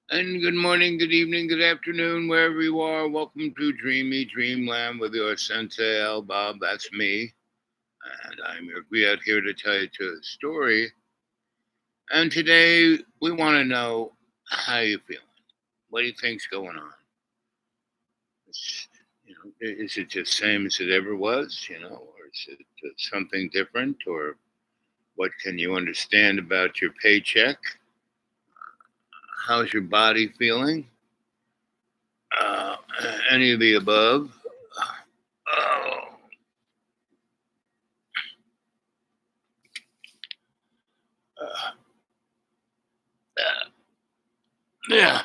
And good morning, good evening, good afternoon, wherever you are. Welcome to Dreamy Dreamland with your Sensei Al Bob. That's me. And I'm your guide here to tell you a story. And today we want to know how you feeling. What do you think's going on? It's, is it just same as it ever was, or is it something different? Or what can you understand about your paycheck? How's your body feeling? Uh, any of the above? Oh, uh, yeah.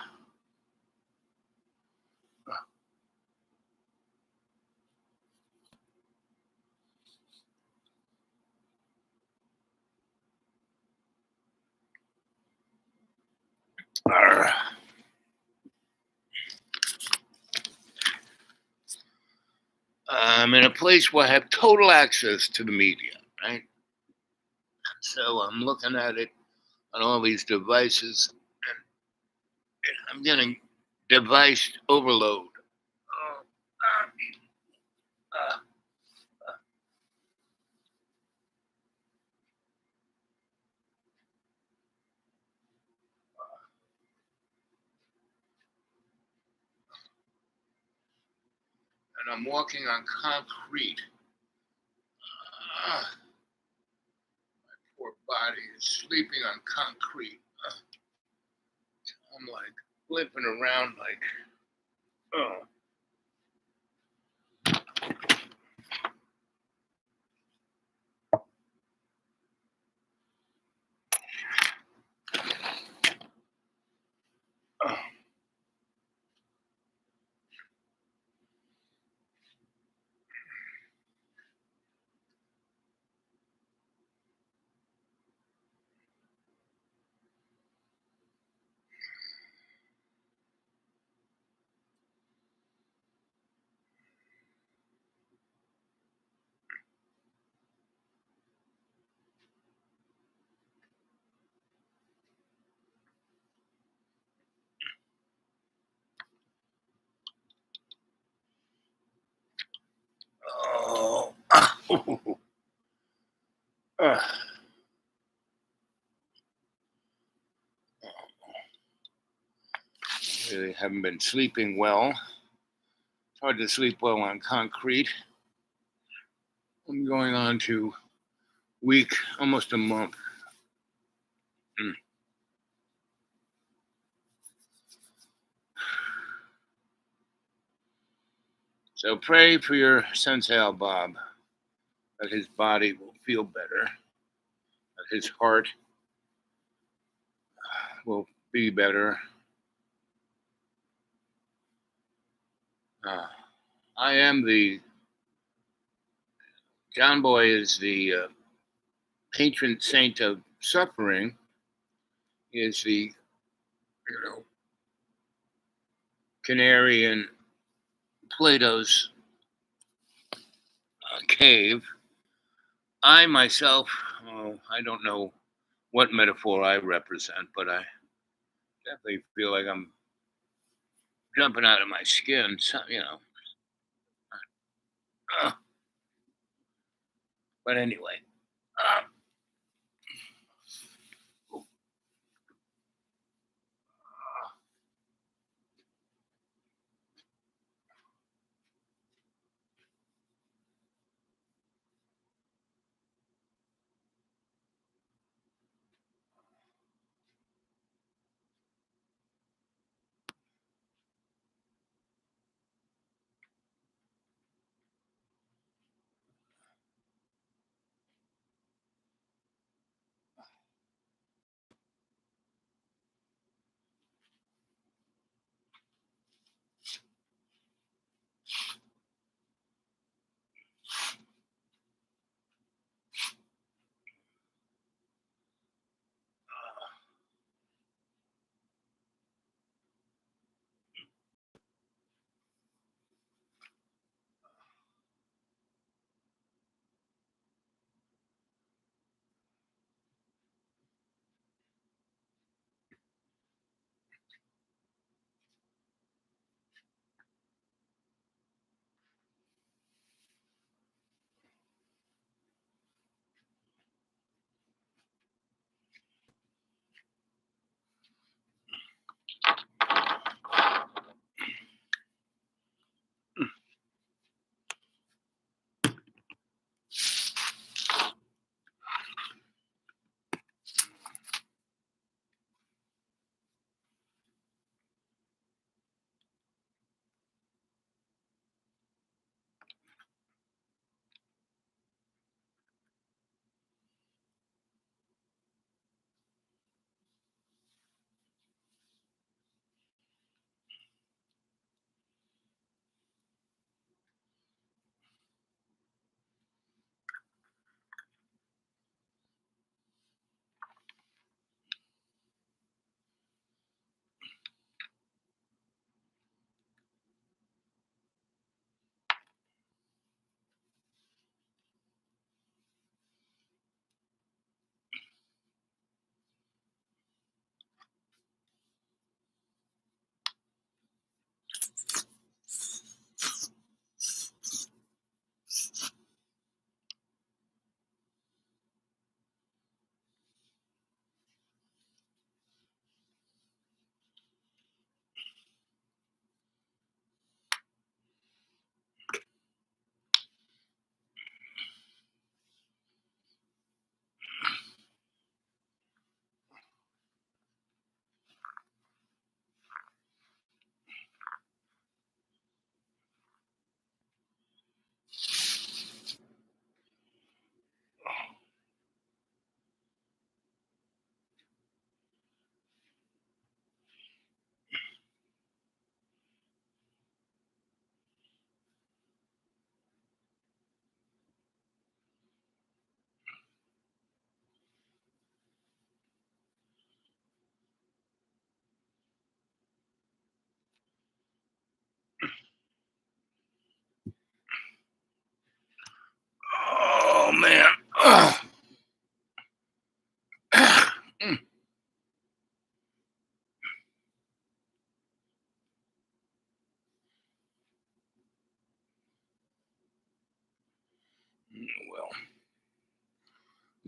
I'm in a place where I have total access to the media, right? So I'm looking at it on all these devices, and I'm getting device overload. Oh, uh, and I'm walking on concrete. Uh, poor body is sleeping on concrete. I'm like flipping around, like, oh. Oh. Oh. Uh, really haven't been sleeping well. It's hard to sleep well on concrete. I'm going on to week, almost a month. Mm. So pray for your sensei Al Bob that his body will feel better, that his heart will be better. Uh, I am the John Boy is the patron saint of suffering. He is the you know canary in Plato's cave. I myself, I don't know what metaphor I represent, but I definitely feel like I'm jumping out of my skin. So, uh, but anyway, uh,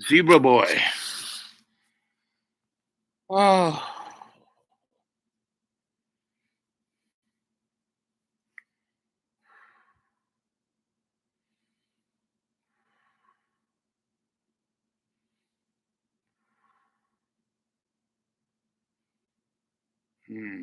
Zebra boy. Oh. Hmm.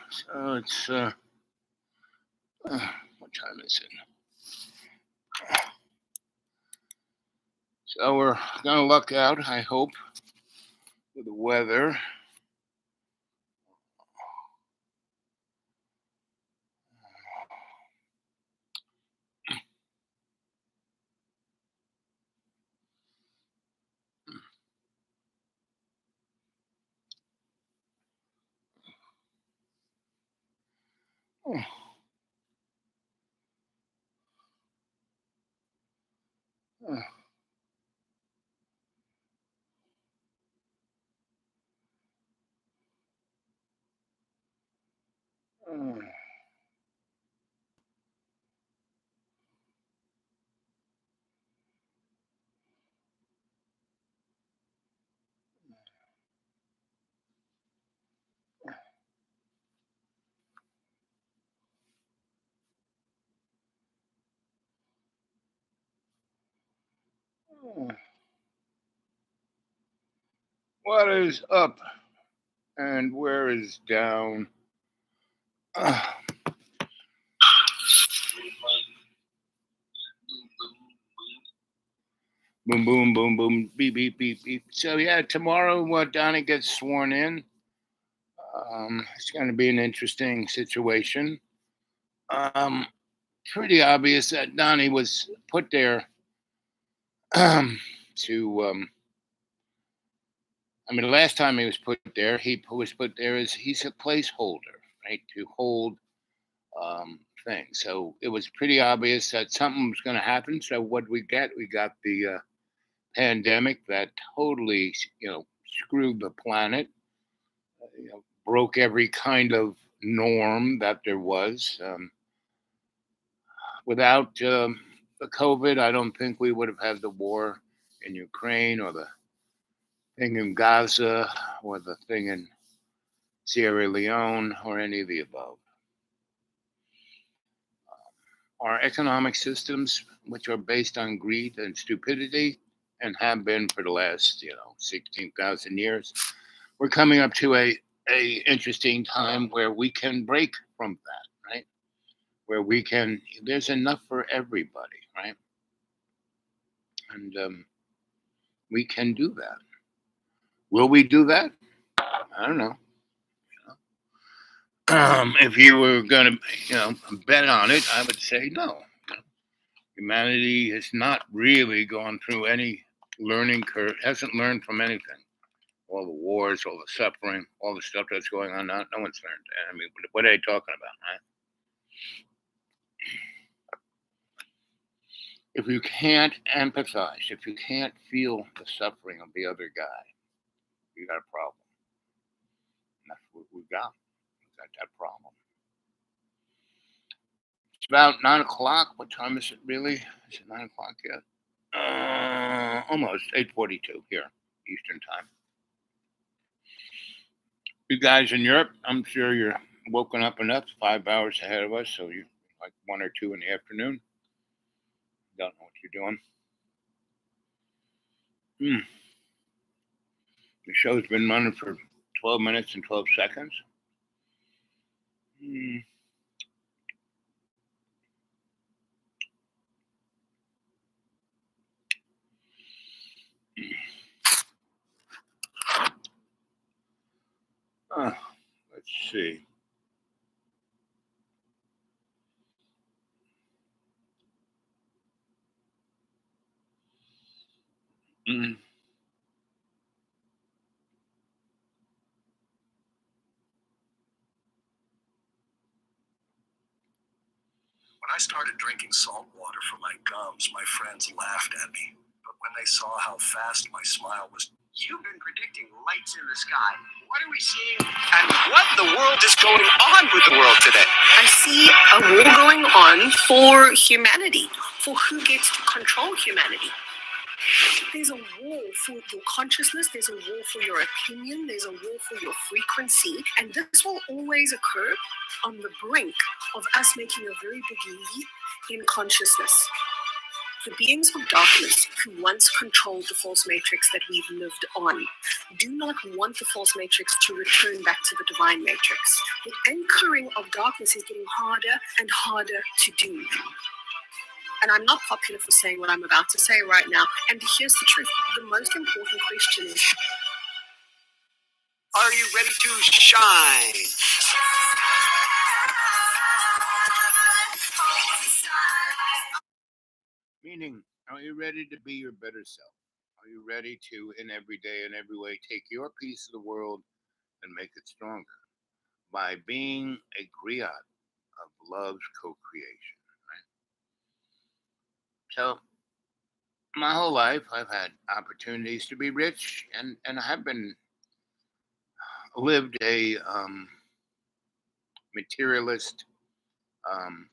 So it's what time is it? So we're gonna luck out, I hope, with the weather. What is up and where is down? Boom, boom, boom, boom, beep, beep, beep, beep. So yeah, tomorrow Donnie gets sworn in. It's going to be an interesting situation. Um, Pretty obvious that Donnie was put there to. I mean, the last time he was put there, he was put there as he's a placeholder, right, to hold things. So it was pretty obvious that something was going to happen. So what we get? We got the pandemic that totally, screwed the planet. Broke every kind of norm that there was. Without the COVID, I don't think we would have had the war in Ukraine or the thing in Gaza or the thing in Sierra Leone or any of the above. Our economic systems, which are based on greed and stupidity and have been for the last, 16,000 years, we're coming up to a interesting time where we can break from that, right? Where there's enough for everybody, right? And we can do that. Will we do that? I don't know. If you were going to, bet on it, I would say no. Humanity has not really gone through any learning curve, hasn't learned from anything. All the wars, all the suffering, all the stuff that's going on now, no one's learned. I mean, what are they talking about, right? If you can't empathize, if you can't feel the suffering of the other guy, you got a problem. And that's what we got. We got that problem. It's about 9 o'clock. What time is it really? Is it 9 o'clock yet? Almost 8:42 here, Eastern time. You guys in Europe, I'm sure you're woken up enough, 5 hours ahead of us, so you're like 1 or 2 in the afternoon. Don't know what you're doing. Hmm. The show's been running for 12 minutes and 12 seconds. Hmm. Let's see. Hmm. When I started drinking salt water for my gums, my friends laughed at me. But when they saw how fast my smile was, you've been predicting lights in the sky. What are we seeing? And what in the world is going on with the world today? I see a war going on for humanity, for who gets to control humanity. There's a war for your consciousness, there's a war for your opinion, there's a war for your frequency, and this will always occur on the brink of us making a very big leap in consciousness. The beings of darkness who once controlled the false matrix that we've lived on do not want the false matrix to return back to the divine matrix. The anchoring of darkness is getting harder and harder to do. And I'm not popular for saying what I'm about to say right now. And here's the truth. The most important question is, are you ready to shine? Meaning, are you ready to be your better self? Are you ready to, in every day and every way, take your piece of the world and make it stronger by being a griot of love's co-creation? Right? So, my whole life, I've had opportunities to be rich, and I have been lived a materialist. Um,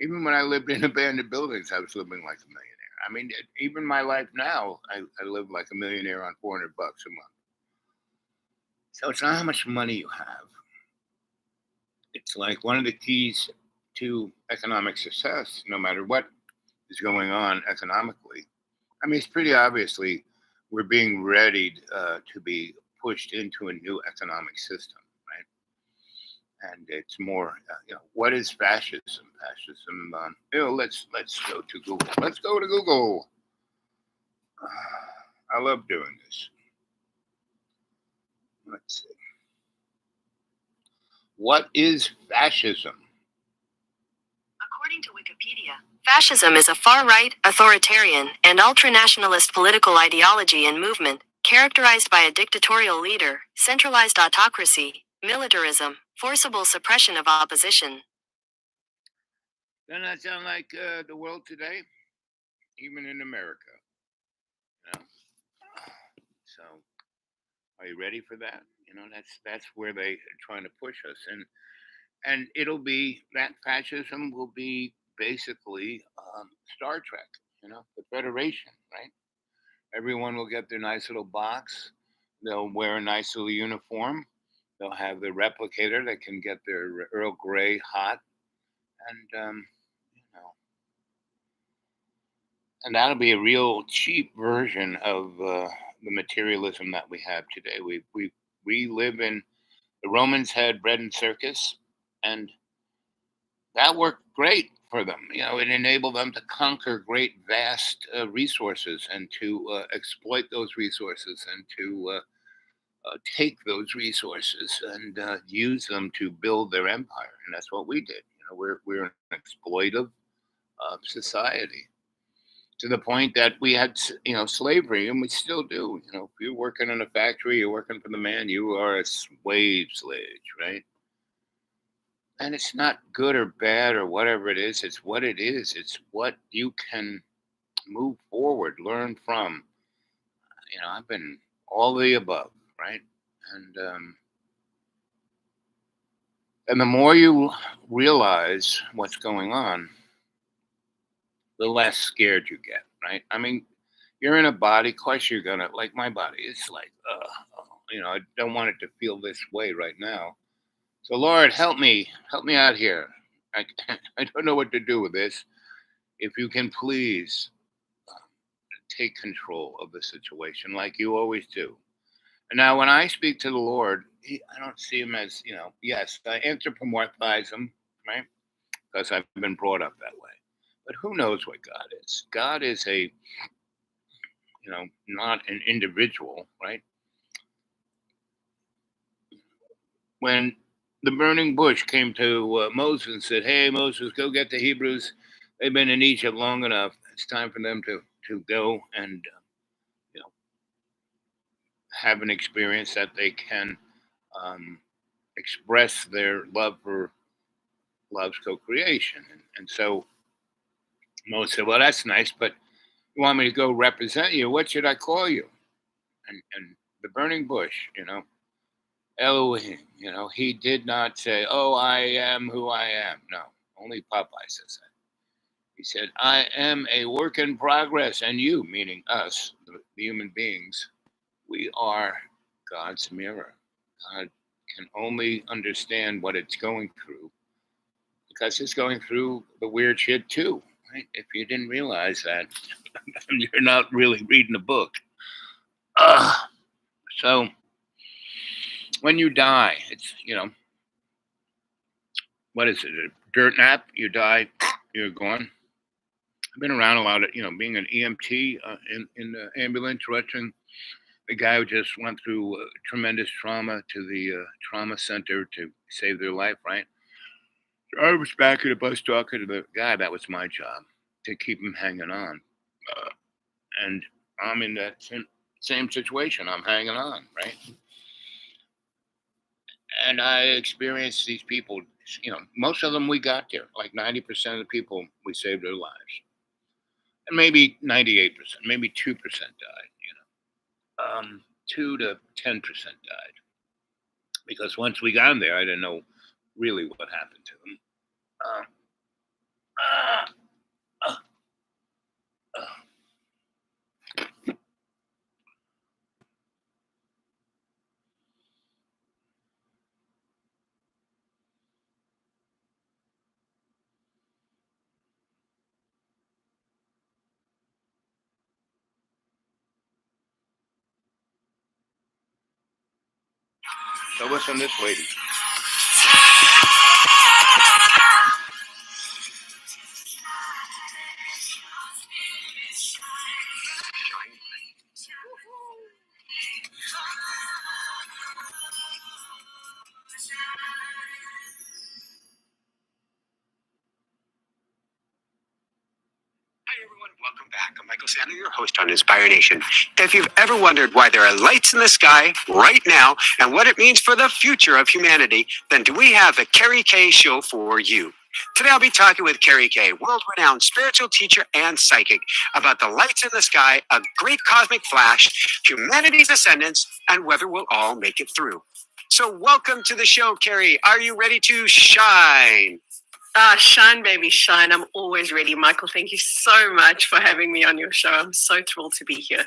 Even when I lived in abandoned buildings, I was living like a millionaire. I mean, even my life now, I live like a millionaire on $400 a month. So it's not how much money you have. It's like one of the keys to economic success, no matter what is going on economically. I mean, it's pretty obviously we're being readied to be pushed into a new economic system, right? And it's more, what is fascism? Fascism. Let's go to Google. Let's go to Google. I love doing this. Let's see. What is fascism? According to Wikipedia, fascism is a far-right, authoritarian, and ultranationalist political ideology and movement, characterized by a dictatorial leader, centralized autocracy, militarism, forcible suppression of opposition. Doesn't that sound like the world today? Even in America. You know? So, are you ready for that? That's where they are trying to push us, and it'll be that fascism will be basically Star Trek. The Federation, right? Everyone will get their nice little box. They'll wear a nice little uniform. They'll have the replicator that can get their Earl Grey hot, and you know, and that'll be a real cheap version of the materialism that we have today. We live in the Romans had bread and circus, and that worked great for them. It enabled them to conquer great, vast resources and to exploit those resources and to take those resources and use them to build their empire. And that's what we did. We're an exploitive society to the point that we had, slavery, and we still do. If you're working in a factory, you're working for the man, you are a slave, right? And it's not good or bad or whatever it is. It's what it is. It's what you can move forward, learn from. I've been all the above, right? And and the more you realize what's going on, the less scared you get, right? I mean, you're in a body, of course you're gonna like my body. It's like, I don't want it to feel this way right now. So Lord, help me out here. I I don't know what to do with this. if you can please take control of the situation like you always do. And now, when I speak to the Lord, I don't see him as, yes, I anthropomorphize him, right? Because I've been brought up that way. But who knows what God is? God is not an individual, right? When the burning bush came to Moses and said, "Hey, Moses, go get the Hebrews. They've been in Egypt long enough. It's time for them to go and have an experience that they can express their love for love's co-creation." And so Moses said, "Well, that's nice, but you want me to go represent you? What should I call you?" And the burning bush, Elohim, he did not say, "Oh, I am who I am." No, only Popeye says that. He said, "I am a work in progress, and you," meaning us, the human beings, we are God's mirror. God can only understand what it's going through because it's going through the weird shit too, right? If you didn't realize that, you're not really reading the book. So when you die, it's, what is it? A dirt nap? You die, you're gone. I've been around a lot of, being an EMT in the ambulance, rushing the guy who just went through tremendous trauma to the trauma center to save their life, right? I was back at the bus talking to the guy. That was my job, to keep him hanging on. And I'm in that same situation. I'm hanging on, right? And I experienced these people, most of them we got there. Like 90% of the people, we saved their lives. And maybe 98%, maybe 2% died, 2 to 10% died. Because once we got them there, I didn't know really what happened to them. So listen, this lady. Hi, everyone. Welcome back. I'm Michael Sandler, your host on Inspire Nation. If you've ever wondered why there are lights in the sky right now and what it means for the future of humanity, then do we have the Carrie K Show for you. Today, I'll be talking with Carrie K, world-renowned spiritual teacher and psychic, about the lights in the sky, a great cosmic flash, humanity's ascendance, and whether we'll all make it through. So welcome to the show, Carrie. Are you ready to shine? Shine, baby, shine. I'm always ready. Michael, thank you so much for having me on your show. I'm so thrilled to be here.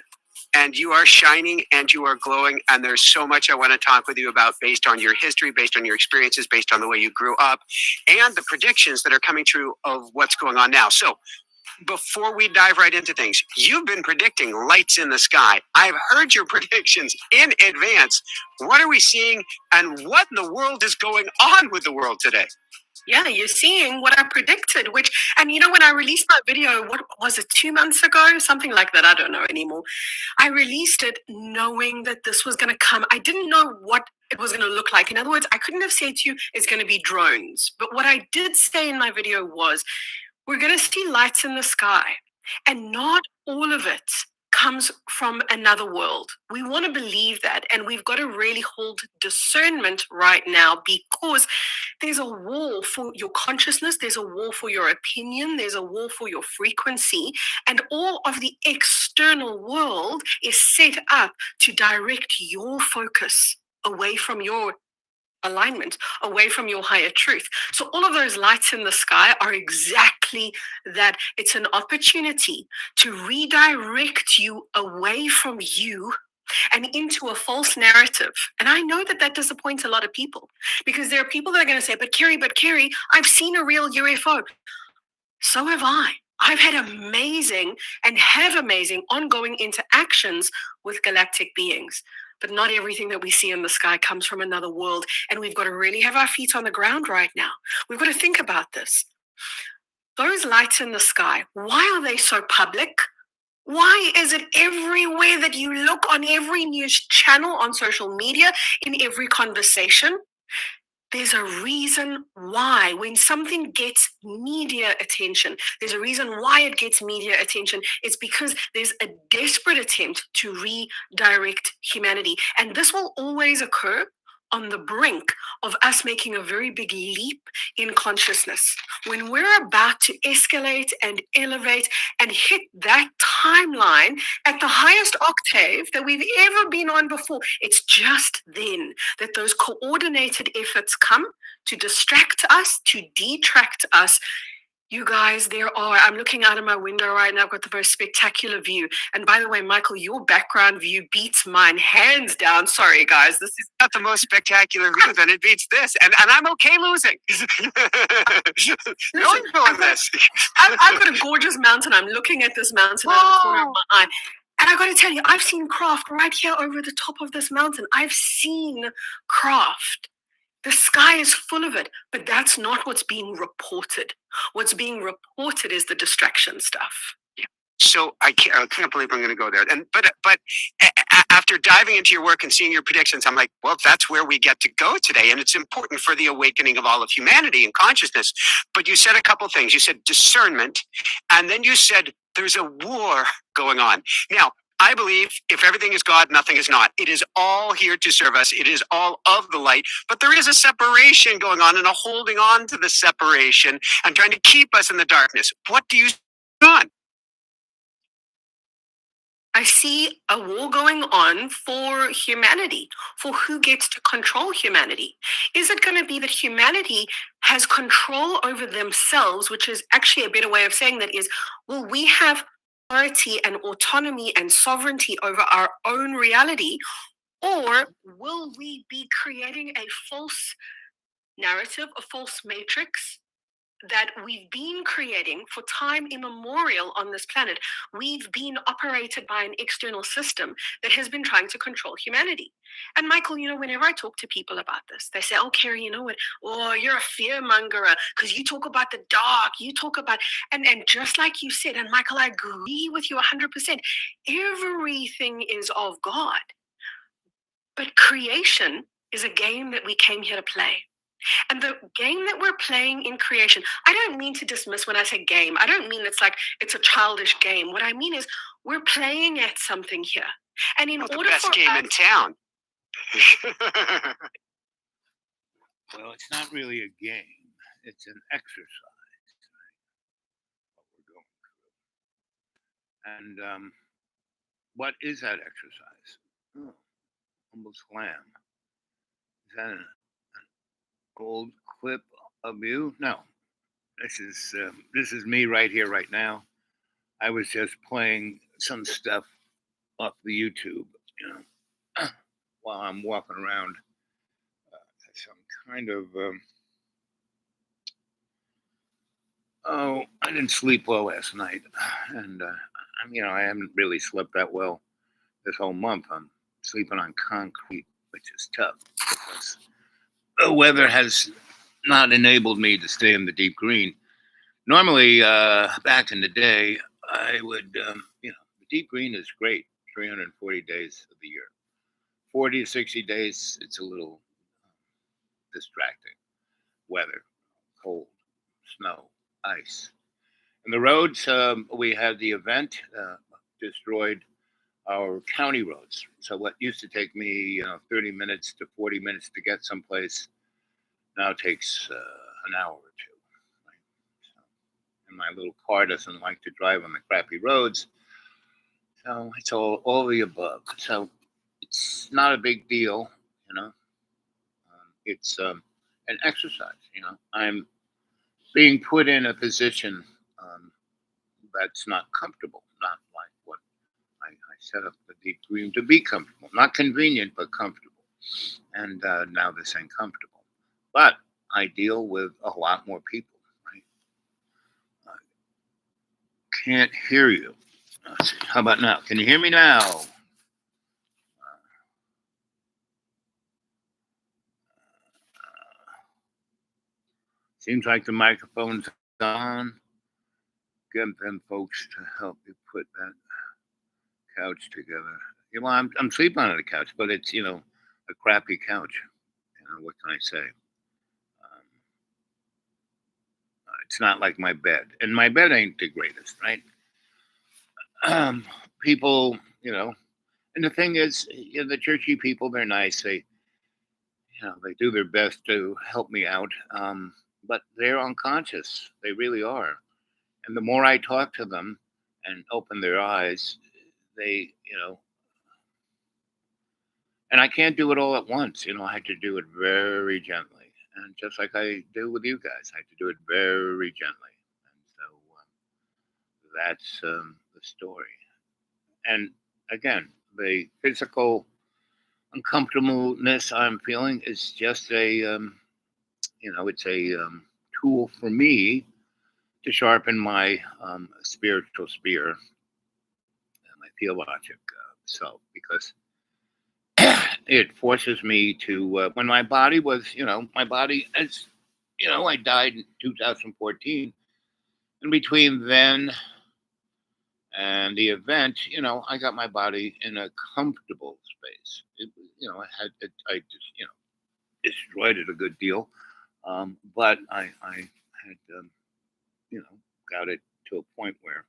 And you are shining and you are glowing. And there's so much I want to talk with you about based on your history, based on your experiences, based on the way you grew up, and the predictions that are coming true of what's going on now. So before we dive right into things, you've been predicting lights in the sky. I've heard your predictions in advance. What are we seeing and what in the world is going on with the world today? Yeah, you're seeing what I predicted, and when I released my video, what was it, 2 months ago? Something like that. I don't know anymore. I released it knowing that this was going to come. I didn't know what it was going to look like. In other words, I couldn't have said to you, it's going to be drones. But what I did say in my video was, we're going to see lights in the sky, and not all of it comes from another world. We want to believe that, and we've got to really hold discernment right now, because there's a war for your consciousness, there's a war for your opinion, there's a war for your frequency, and all of the external world is set up to direct your focus away from your alignment, away from your higher truth. So all of those lights in the sky are exactly that. It's an opportunity to redirect you away from you and into a false narrative. And I know that that disappoints a lot of people, because there are people that are going to say, but Carrie, I've seen a real UFO. So have I. I've had amazing and have amazing ongoing interactions with galactic beings. But not everything that we see in the sky comes from another world. And we've got to really have our feet on the ground right now. We've got to think about this. Those lights in the sky, why are they so public? Why is it everywhere that you look, on every news channel, on social media, in every conversation? There's a reason why. When something gets media attention, there's a reason why it gets media attention. It's because there's a desperate attempt to redirect humanity. And this will always occur on the brink of us making a very big leap in consciousness. When we're about to escalate and elevate and hit that timeline at the highest octave that we've ever been on before, it's just then that those coordinated efforts come to distract us, to detract us. You guys, I'm looking out of my window right now. I've got the most spectacular view. And by the way, Michael, your background view beats mine hands down. Sorry, guys. This is not the most spectacular view, then it beats this. And I'm okay losing. No one's doing this. I've got a gorgeous mountain. I'm looking at this mountain out of the corner of my eye. And I got to tell you, I've seen craft right here over the top of this mountain. I've seen craft. The sky is full of it, but that's not what's being reported. What's being reported is the distraction stuff. So I can't believe I'm going to go there. But after diving into your work and seeing your predictions, I'm like, well, that's where we get to go today, and it's important for the awakening of all of humanity and consciousness. But you said a couple things. You said discernment, and then you said there's a war going on. Now, I believe if everything is God, nothing is not. It is all here to serve us. It is all of the light. But there is a separation going on and a holding on to the separation and trying to keep us in the darkness. What do you see on? I see a war going on for humanity, for who gets to control humanity. Is it going to be that humanity has control over themselves, which is actually a better way of saying that is, will we have authority and autonomy and sovereignty over our own reality, or will we be creating a false narrative, a false matrix that we've been creating for time immemorial on this planet? We've been operated by an external system that has been trying to control humanity. And Michael, whenever I talk to people about this, they say, oh, Carrie, you know what? Oh, you're a fearmonger because you talk about the dark, you talk about, and just like you said, and Michael, I agree with you 100%. Everything is of God. But creation is a game that we came here to play. And the game that we're playing in creation, I don't mean to dismiss when I say game. I don't mean it's like it's a childish game. What I mean is we're playing at something here. And in order the best for game in town. Well, it's not really a game. It's an exercise, what we're going through. And what is that exercise? Oh, humble slam. Is that an old clip of you? No, this is me right here, right now. I was just playing some stuff off the YouTube, while I'm walking around. Some kind of I didn't sleep well last night, and I haven't really slept that well this whole month. I'm sleeping on concrete, which is tough because the weather has not enabled me to stay in the deep green. Normally, back in the day, I would, the deep green is great, 340 days of the year. 40 to 60 days, it's a little distracting. Weather, cold, snow, ice. And the roads, we had the event, destroyed our county roads. So what used to take me 30 minutes to 40 minutes to get someplace now takes an hour or two. Right? So, and my little car doesn't like to drive on the crappy roads. So it's all the above. So it's not a big deal, It's an exercise, I'm being put in a position that's not comfortable, not like what I set up the deep green to be comfortable, not convenient, but comfortable. And now this ain't comfortable. But I deal with a lot more people, right? can't hear you. Let's see. How about now? Can you hear me now? Seems like the microphone's on. Get them folks to help you put that couch together. You know, I'm sleeping on the couch, but it's a crappy couch. What can I say? It's not like my bed, and my bed ain't the greatest, right? People, and the thing is, the churchy people, they're nice. They do their best to help me out, but they're unconscious. They really are. And the more I talk to them and open their eyes, they, and I can't do it all at once. I had to do it very gently. And just like I do with you guys, I had to do it very gently. And so that's the story. And again, the physical uncomfortableness I'm feeling is just it's a tool for me to sharpen my spiritual spear and my theologic self, because it forces me to, when my body was, my body, as I died in 2014. And between then and the event, I got my body in a comfortable space. I just, destroyed it a good deal. But I had, got it to a point where,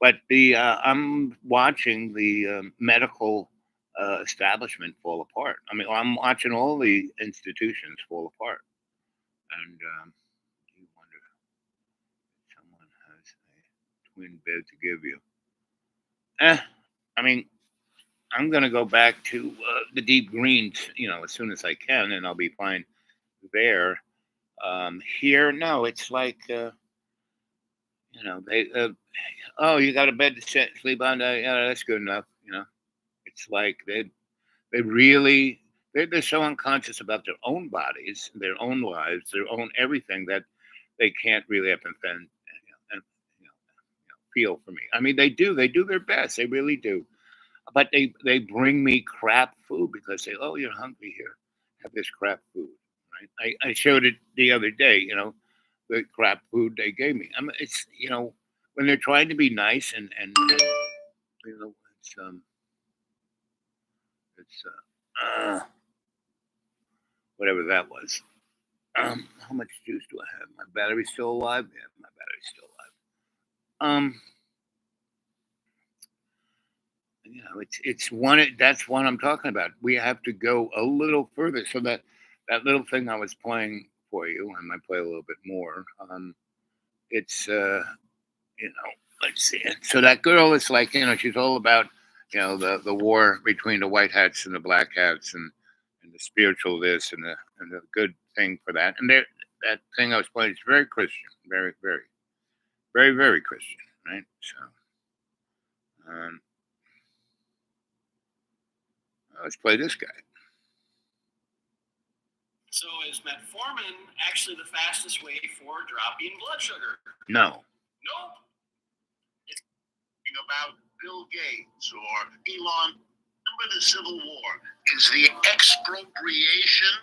but I'm watching the medical establishment fall apart. I mean, I'm watching all the institutions fall apart. And you wonder if someone has a twin bed to give you. I mean, I'm going to go back to the deep greens, as soon as I can, and I'll be fine there. Here, no, it's like, they, oh, you got a bed to sleep on? Yeah, that's good enough. It's like they really, they're so unconscious about their own bodies, their own lives, their own everything, that they can't really up and feel for me. I mean, they do their best. They really do. But they bring me crap food because they, oh, you're hungry, here, have this crap food, right? I showed it the other day, the crap food they gave me. I mean, it's, when they're trying to be nice and it's whatever that was. How much juice do I have? My battery's still alive? Yeah, my battery's still alive. It's one, that's what I'm talking about. We have to go a little further. So that little thing I was playing for you, I might play a little bit more. It's let's see. So that girl is like, she's all about, the war between the white hats and the black hats, and the spiritual this and the good thing for that. And that thing I was playing is very Christian, very, very, very, very Christian, right? So let's play this guy. So is metformin actually the fastest way for dropping blood sugar? No. Nope. It's about Bill Gates or Elon. Remember the Civil War is the expropriation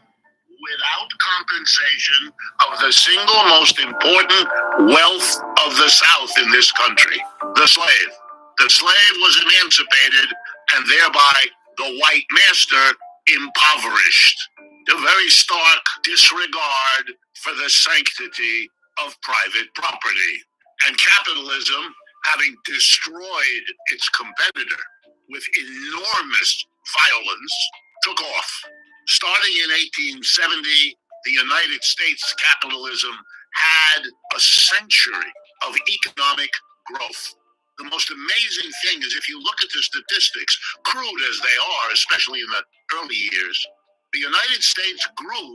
without compensation of the single most important wealth of the South in this country, the slave. The slave was emancipated and thereby the white master impoverished. A very stark disregard for the sanctity of private property. And capitalism, having destroyed its competitor with enormous violence, took off. Starting in 1870, the United States capitalism had a century of economic growth. The most amazing thing is, if you look at the statistics, crude as they are, especially in the early years, the United States grew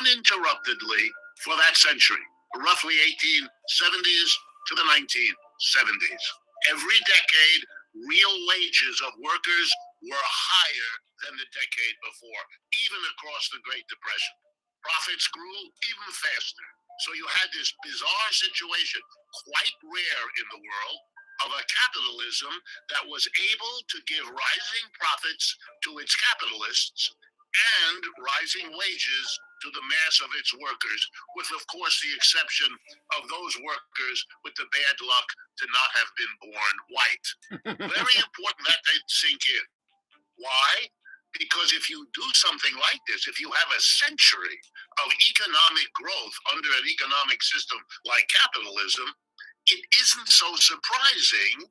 uninterruptedly for that century, roughly 1870s to the 1970s. Every decade, real wages of workers were higher than the decade before, even across the Great Depression. Profits grew even faster. So you had this bizarre situation, quite rare in the world, of a capitalism that was able to give rising profits to its capitalists and rising wages to the mass of its workers, with, of course, the exception of those workers with the bad luck to not have been born white. Very important that they sink in. Why? Because if you do something like this, if you have a century of economic growth under an economic system like capitalism, it isn't so surprising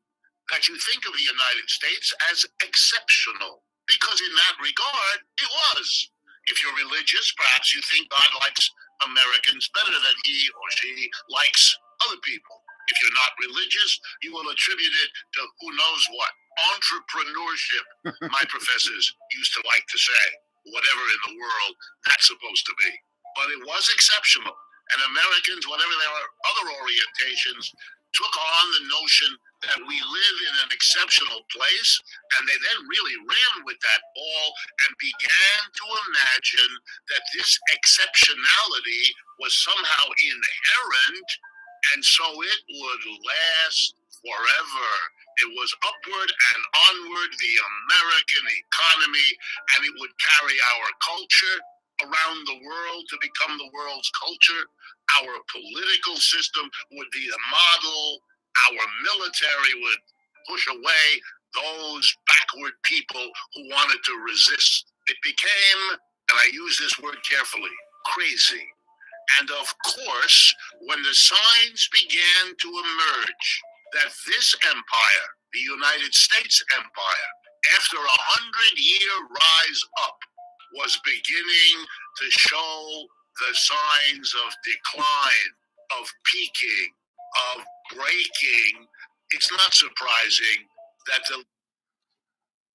that you think of the United States as exceptional. Because in that regard, it was. If you're religious, perhaps you think God likes Americans better than he or she likes other people. If you're not religious, you will attribute it to who knows what. Entrepreneurship, my professors used to like to say, whatever in the world that's supposed to be. But it was exceptional. And Americans, whatever their other orientations, took on the notion that we live in an exceptional place, and they then really ran with that ball and began to imagine that this exceptionality was somehow inherent, and so it would last forever. It was upward and onward, the American economy, and it would carry our culture around the world to become the world's culture. Our political system would be the model. Our military would push away those backward people who wanted to resist. It became, and I use this word carefully, crazy. And of course, when the signs began to emerge that this empire, the United States empire, after 100-year rise up, was beginning to show the signs of decline, of peaking, of breaking, it's not surprising that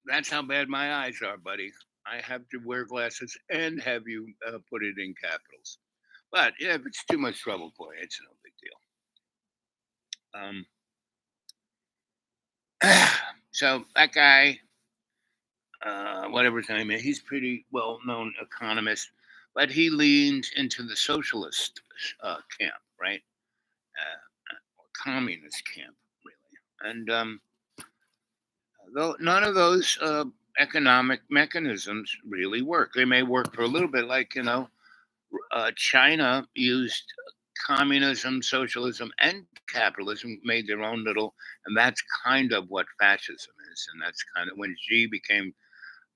That's how bad my eyes are, buddy. I have to wear glasses and have you put it in capitals. But yeah, if it's too much trouble for you, it's no big deal. So that guy, whatever his name is, he's pretty well-known economist, but he leans into the socialist camp, right? Or communist camp, really. And though none of those economic mechanisms really work. They may work for a little bit, like China used communism, socialism, and capitalism, made their own little, and that's kind of what fascism is. And that's kind of when Xi became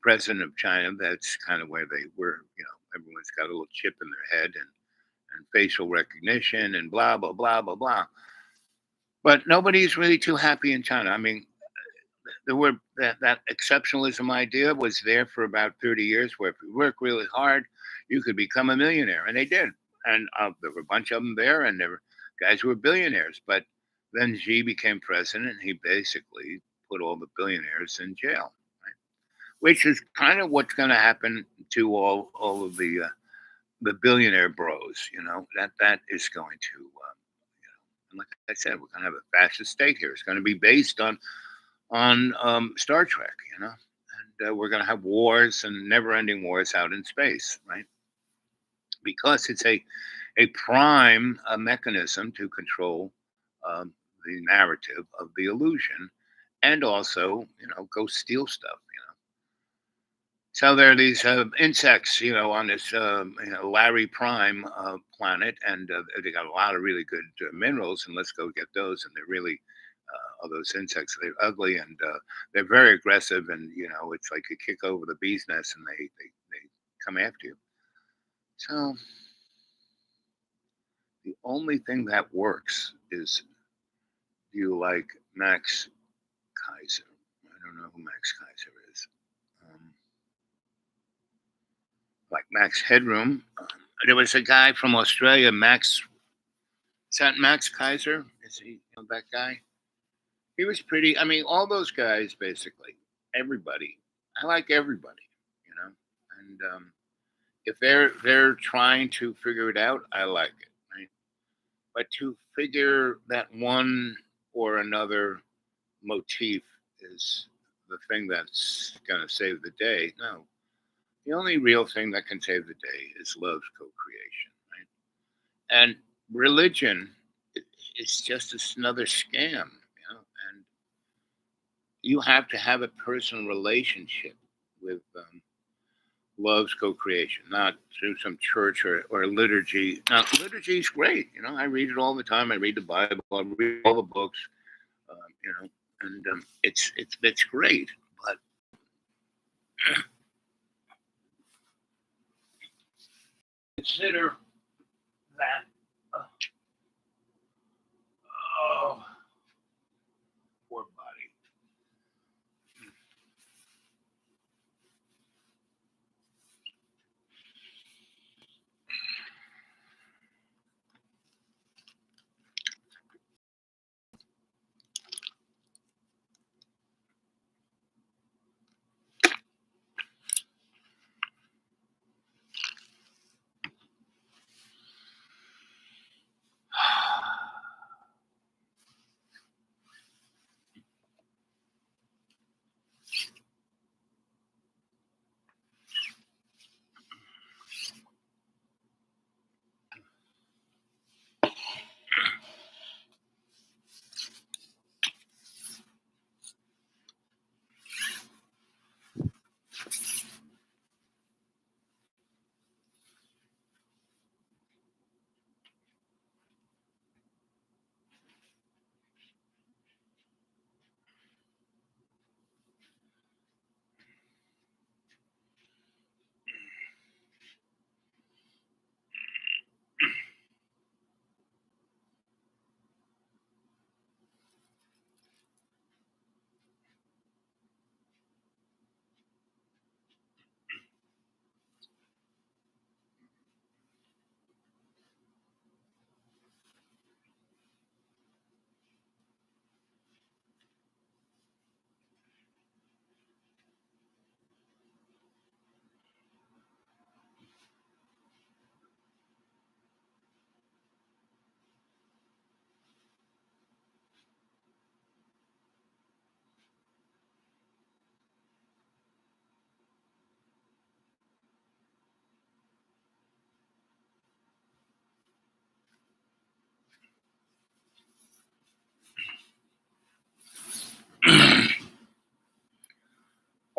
president of China, that's kind of where they were. Everyone's got a little chip in their head and facial recognition and blah, blah, blah, blah, blah. But nobody's really too happy in China. I mean, there were that exceptionalism idea was there for about 30 years, where if you work really hard, you could become a millionaire, and they did. And there were a bunch of them there, and there were guys who were billionaires. But then Xi became president, and he basically put all the billionaires in jail, right? Which is kind of what's going to happen to all of the billionaire bros. That is going to, and like I said, we're going to have a fascist state here. It's going to be based on Star Trek, and we're going to have wars and never-ending wars out in space, right? Because it's a prime mechanism to control the narrative of the illusion, and also, go steal stuff. So there are these insects, on this Larry Prime planet, and they got a lot of really good minerals, and let's go get those. And they're really all those insects, they're ugly, and they're very aggressive, and it's like a kick over the bee's nest, and they come after you. So the only thing that works is, do you like Max Kaiser? I don't know who Max Kaiser is. Like Max Headroom. There was a guy from Australia, Max. Is that Max Kaiser? Is he that guy? He was pretty. I mean, all those guys, basically, everybody. I like everybody, and if they're trying to figure it out, I like it, right? But to figure that one or another motif is the thing that's going to save the day, no. The only real thing that can save the day is love's co-creation, right? And religion is just another scam, and you have to have a personal relationship with love's co-creation, not through some church or liturgy. Now, liturgy is great. I read it all the time. I read the Bible. I read all the books. And it's great. But consider that. Oh, poor body.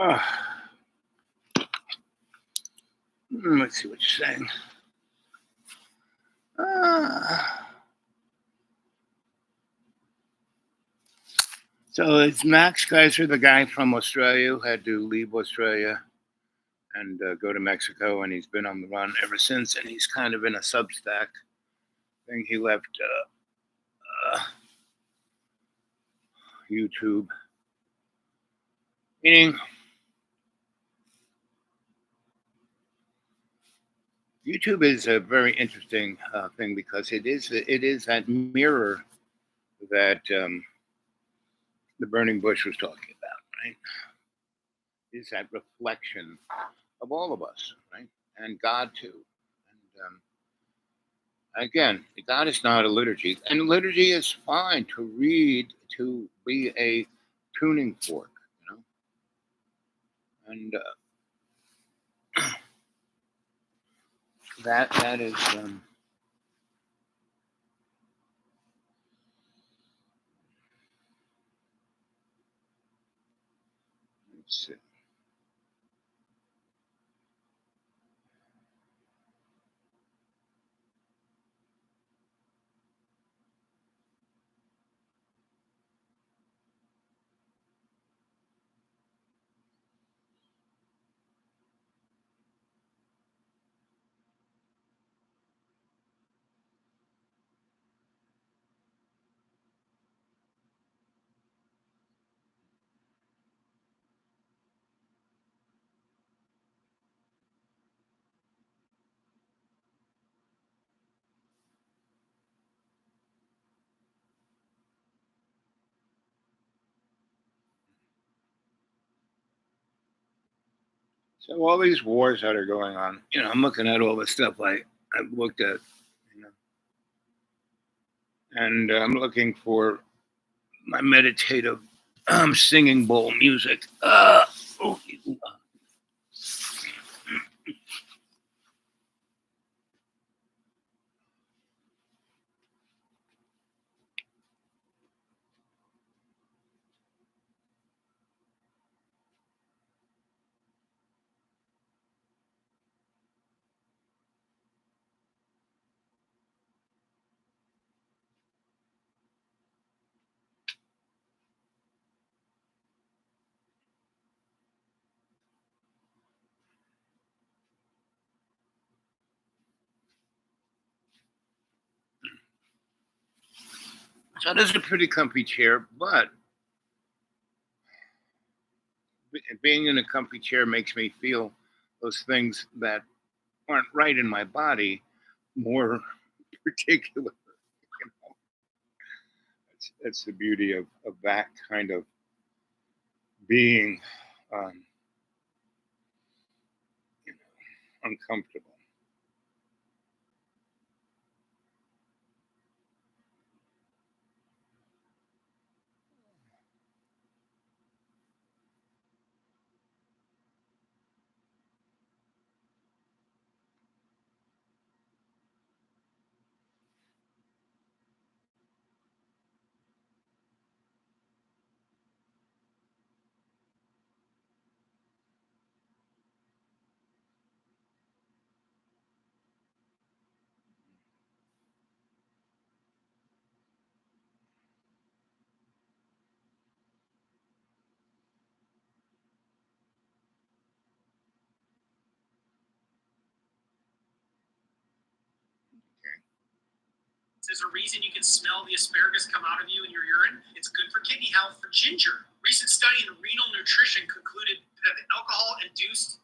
Ah, let's see what you're saying. So it's Max Kaiser, the guy from Australia who had to leave Australia and go to Mexico, and he's been on the run ever since. And he's kind of in a Substack thing. He left YouTube, meaning YouTube is a very interesting thing because it is that mirror that the burning bush was talking about, right? It is that reflection of all of us, right? And God too. And again, God is not a liturgy, and liturgy is fine to read, to be a tuning fork, and that is. Let's see. So all these wars that are going on, I'm looking at all the stuff I've looked at, and I'm looking for my meditative singing bowl music. So it is a pretty comfy chair, but being in a comfy chair makes me feel those things that aren't right in my body more particular. You know? That's the beauty of that kind of being you know, uncomfortable. There's a reason you can smell the asparagus come out of you in your urine. It's good for kidney health. For ginger, recent study in renal nutrition concluded that the alcohol-induced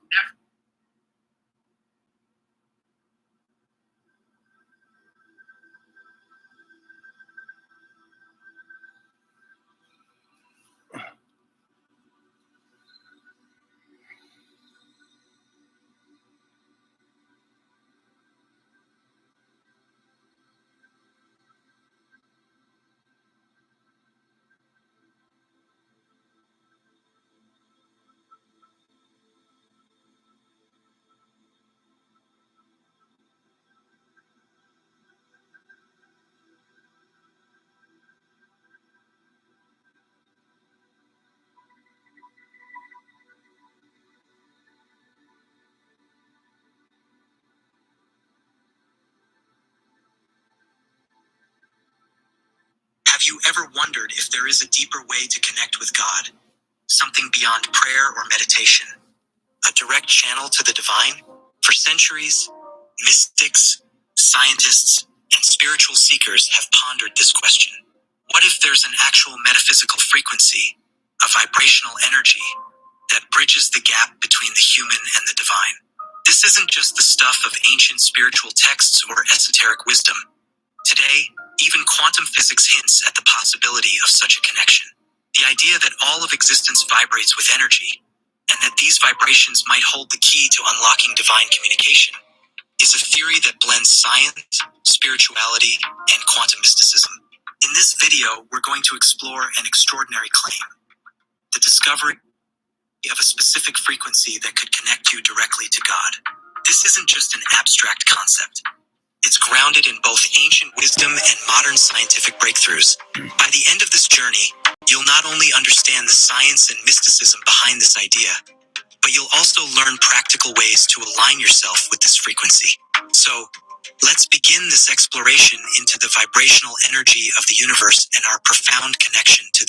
Have you ever wondered if there is a deeper way to connect with God? Something beyond prayer or meditation? A direct channel to the divine? For centuries, mystics, scientists, and spiritual seekers have pondered this question. What if there's an actual metaphysical frequency, a vibrational energy, that bridges the gap between the human and the divine? This isn't just the stuff of ancient spiritual texts or esoteric wisdom. Today, even quantum physics hints at the possibility of such a connection. The idea that all of existence vibrates with energy, and that these vibrations might hold the key to unlocking divine communication, is a theory that blends science, spirituality, and quantum mysticism. In this video, we're going to explore an extraordinary claim: the discovery of a specific frequency that could connect you directly to God. This isn't just an abstract concept. It's grounded in both ancient wisdom and modern scientific breakthroughs. By the end of this journey, you'll not only understand the science and mysticism behind this idea, but you'll also learn practical ways to align yourself with this frequency. So, let's begin this exploration into the vibrational energy of the universe and our profound connection to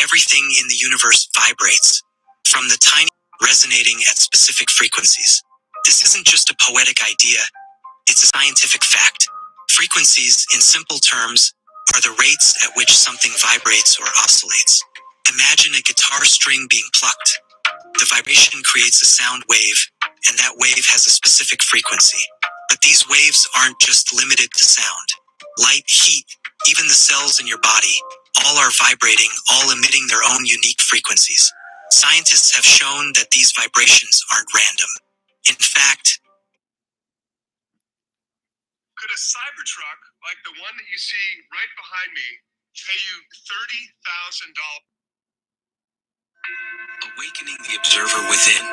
everything in the universe vibrates, from the tiny resonating at specific frequencies. This isn't just a poetic idea. It's a scientific fact. Frequencies, in simple terms, are the rates at which something vibrates or oscillates. Imagine a guitar string being plucked. The vibration creates a sound wave, and that wave has a specific frequency. But these waves aren't just limited to sound. Light, heat, even the cells in your body, all are vibrating, all emitting their own unique frequencies. Scientists have shown that these vibrations aren't random. In fact, could a Cybertruck, like the one that you see right behind me, pay you $30,000? Awakening the Observer Within,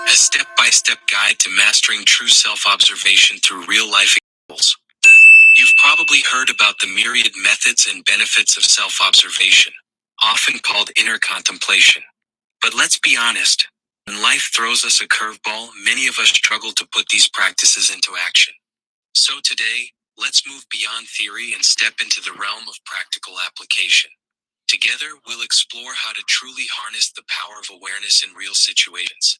a step-by-step guide to mastering true self-observation through real-life examples. You've probably heard about the myriad methods and benefits of self-observation, often called inner contemplation. But let's be honest, when life throws us a curveball, many of us struggle to put these practices into action. So today, let's move beyond theory and step into the realm of practical application. Together, we'll explore how to truly harness the power of awareness in real situations.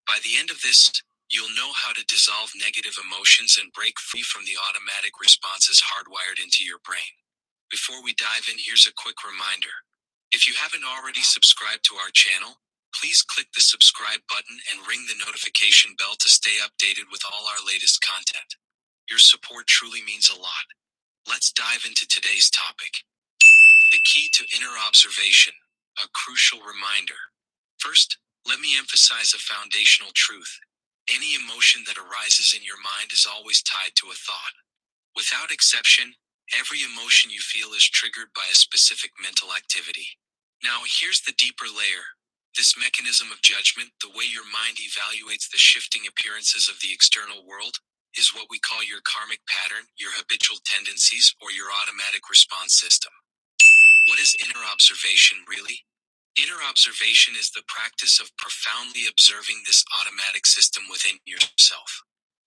By the end of this, you'll know how to dissolve negative emotions and break free from the automatic responses hardwired into your brain. Before we dive in, here's a quick reminder. If you haven't already subscribed to our channel, please click the subscribe button and ring the notification bell to stay updated with all our latest content. Your support truly means a lot. Let's dive into today's topic. The key to inner observation, a crucial reminder. First, let me emphasize a foundational truth. Any emotion that arises in your mind is always tied to a thought. Without exception, every emotion you feel is triggered by a specific mental activity. Now, here's the deeper layer. This mechanism of judgment, the way your mind evaluates the shifting appearances of the external world, is what we call your karmic pattern, your habitual tendencies, or your automatic response system. What is inner observation really? Inner observation is the practice of profoundly observing this automatic system within yourself.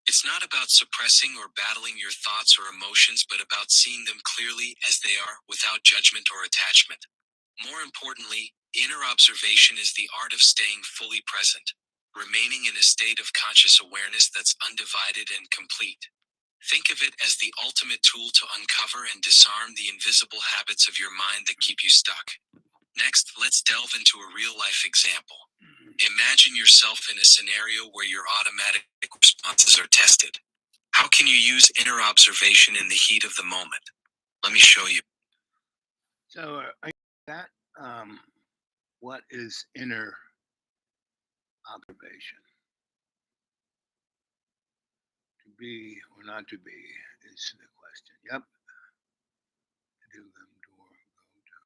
It's not about suppressing or battling your thoughts or emotions, but about seeing them clearly as they are, without judgment or attachment. More importantly, inner observation is the art of staying fully present, remaining in a state of conscious awareness that's undivided and complete. Think of it as the ultimate tool to uncover and disarm the invisible habits of your mind that keep you stuck. Next, let's delve into a real-life example. Imagine yourself in a scenario where your automatic responses are tested. How can you use inner observation in the heat of the moment? Let me show you. So, that what is inner observation? To be or not to be is the question. Yep. Do them door, go to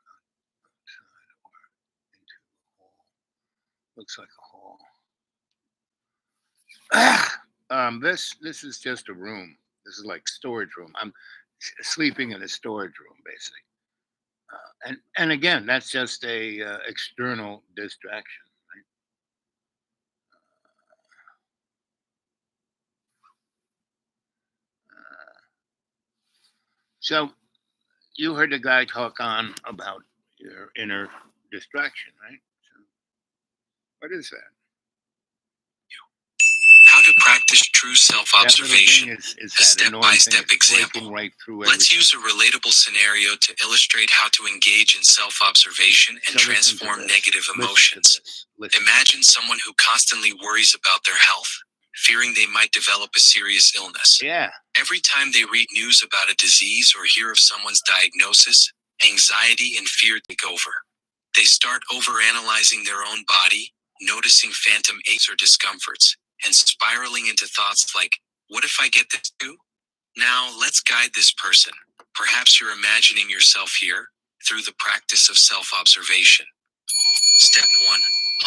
outside or into a hall. Looks like a hall. This is just a room. This is like storage room. I'm sleeping in a storage room, basically. And again, that's just a external distraction, right? So you heard the guy talk on about your inner distraction, right? So what is that? How to practice true That little self-observation. thing is A that annoying thing step-by-step that's breaking example. right through Let's everything. use a relatable scenario to illustrate how to engage in self-observation and So listen to transform this. negative Listen to emotions. this. Listen. Imagine someone who constantly worries about their health, fearing they might develop a serious illness. Yeah. Every time they read news about a disease or hear of someone's diagnosis, anxiety and fear take over. They start overanalyzing their own body, noticing phantom aches or discomforts, and spiraling into thoughts like, what if I get this too? Now, let's guide this person. Perhaps you're imagining yourself here through the practice of self-observation. Step 1.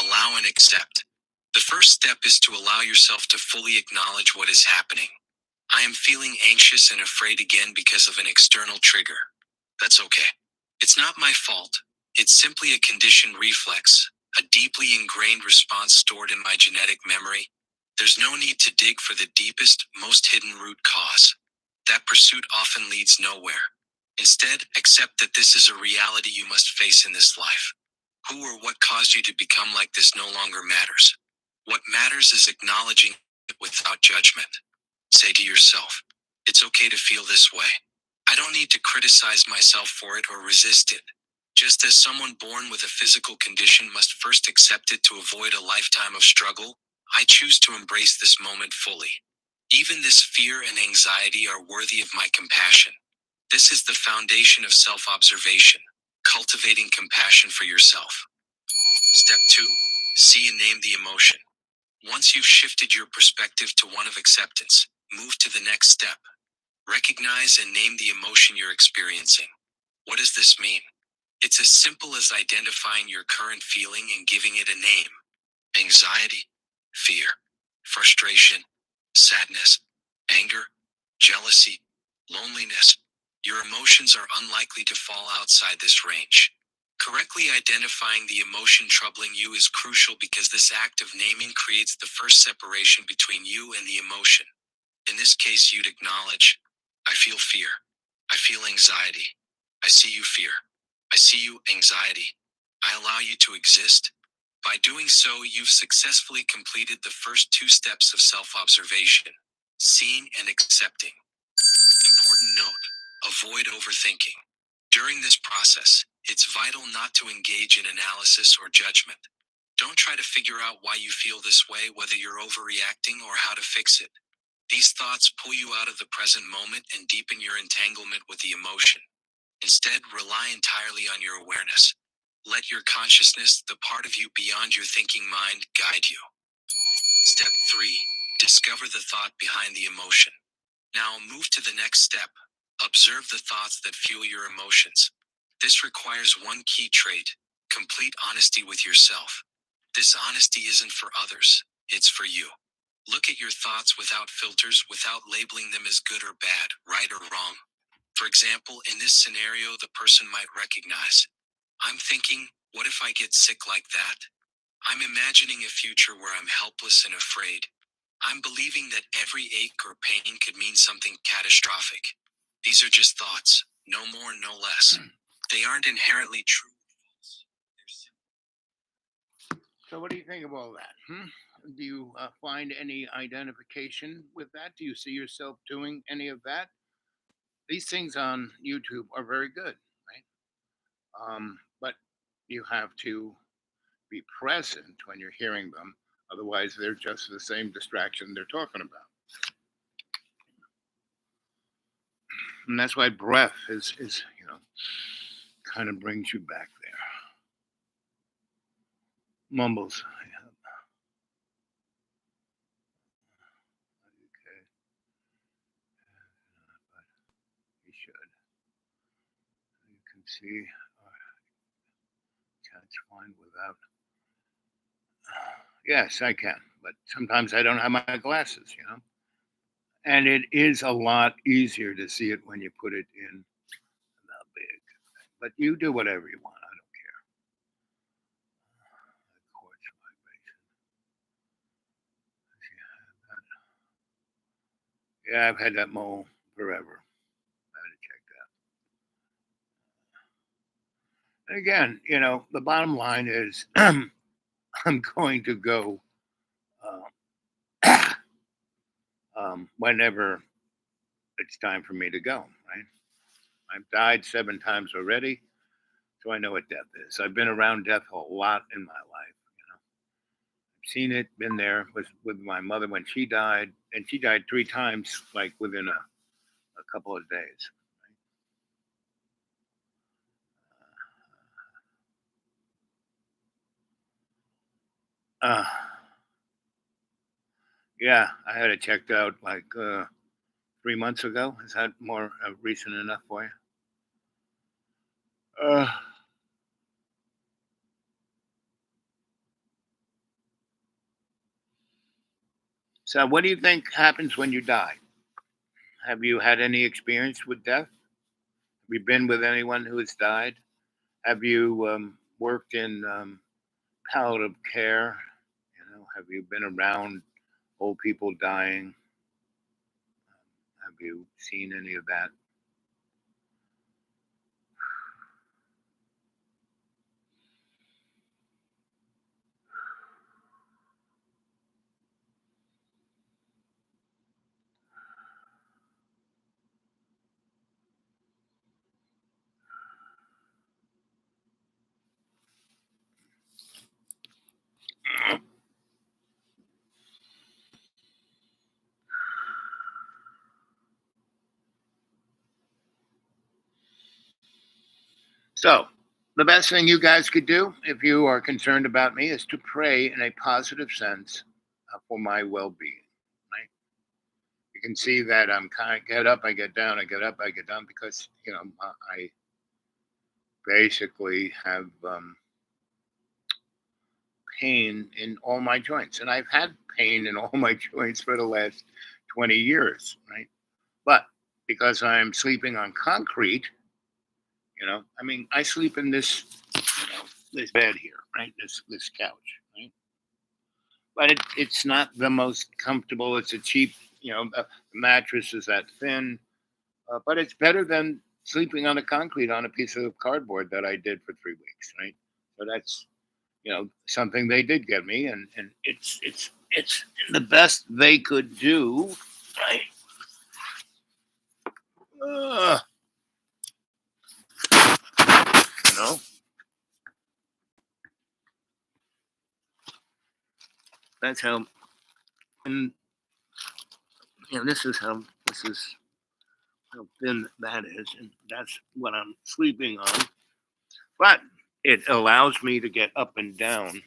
Allow and accept. The first step is to allow yourself to fully acknowledge what is happening. I am feeling anxious and afraid again because of an external trigger. That's okay. It's not my fault. It's simply a conditioned reflex, a deeply ingrained response stored in my genetic memory. There's no need to dig for the deepest, most hidden root cause. That pursuit often leads nowhere. Instead, accept that this is a reality you must face in this life. Who or what caused you to become like this no longer matters. What matters is acknowledging it without judgment. Say to yourself, it's okay to feel this way. I don't need to criticize myself for it or resist it. Just as someone born with a physical condition must first accept it to avoid a lifetime of struggle, I choose to embrace this moment fully. Even this fear and anxiety are worthy of my compassion. This is the foundation of self-observation, cultivating compassion for yourself. Step 2. See and name the emotion. Once you've shifted your perspective to one of acceptance, move to the next step. Recognize and name the emotion you're experiencing. What does this mean? It's as simple as identifying your current feeling and giving it a name. Anxiety, fear, frustration, sadness, anger, jealousy, loneliness. Your emotions are unlikely to fall outside this range. Correctly identifying the emotion troubling you is crucial because this act of naming creates the first separation between you and the emotion. In this case, you'd acknowledge, I feel fear. I feel anxiety. I see you, fear. I see you, anxiety. I allow you to exist. By doing so, you've successfully completed the first 2 steps of self-observation, seeing and accepting. Important note, avoid overthinking. During this process, it's vital not to engage in analysis or judgment. Don't try to figure out why you feel this way, whether you're overreacting or how to fix it. These thoughts pull you out of the present moment and deepen your entanglement with the emotion. Instead, rely entirely on your awareness. Let your consciousness, the part of you beyond your thinking mind, guide you. Step 3. Discover the thought behind the emotion. Now move to the next step. Observe the thoughts that fuel your emotions. This requires one key trait: complete honesty with yourself. This honesty isn't for others, it's for you. Look at your thoughts without filters, without labeling them as good or bad, right or wrong. For example, in this scenario, the person might recognize, I'm thinking, what if I get sick like that? I'm imagining a future where I'm helpless and afraid. I'm believing that every ache or pain could mean something catastrophic. These are just thoughts, no more, no less. They aren't inherently true. So what do you think of all that? Do you find any identification with that? Do you see yourself doing any of that? These things on YouTube are very good, right? But you have to be present when you're hearing them. Otherwise, they're just the same distraction they're talking about. And that's why breath is kind of brings you back there. Mumbles. Okay. But he should. You can see can't find without. Yes, I can, but sometimes I don't have my glasses, And it is a lot easier to see it when you put it in the big. But you do whatever you want. I don't care. Quartz vibration. Yeah, I've had that mole forever. I had to check that. And again, the bottom line is I'm going to go whenever it's time for me to go, right? I've died 7 times already, so I know what death is. I've been around death a lot in my life. I've seen it, been there with my mother when she died, and she died 3 times, like within a couple of days. Yeah, I had it checked out like 3 months ago. Is that more recent enough for you? So, what do you think happens when you die? Have you had any experience with death? Have you been with anyone who has died? Have you worked in palliative care? Have you been around old people dying? Have you seen any of that? So, the best thing you guys could do if you are concerned about me is to pray in a positive sense for my well being, right? You can see that I'm kind of get up, I get down, I get up, I get down because, I basically have pain in all my joints. And I've had pain in all my joints for the last 20 years, right? But because I'm sleeping on concrete, I sleep in this, this bed here, right? This couch, right? But it's not the most comfortable. It's a cheap, the mattress is that thin, but it's better than sleeping on the concrete on a piece of cardboard that I did for 3 weeks, right? So that's, something they did get me, and it's the best they could do, right? that's how, and this is how thin that is, and that's what I'm sleeping on. But it allows me to get up and down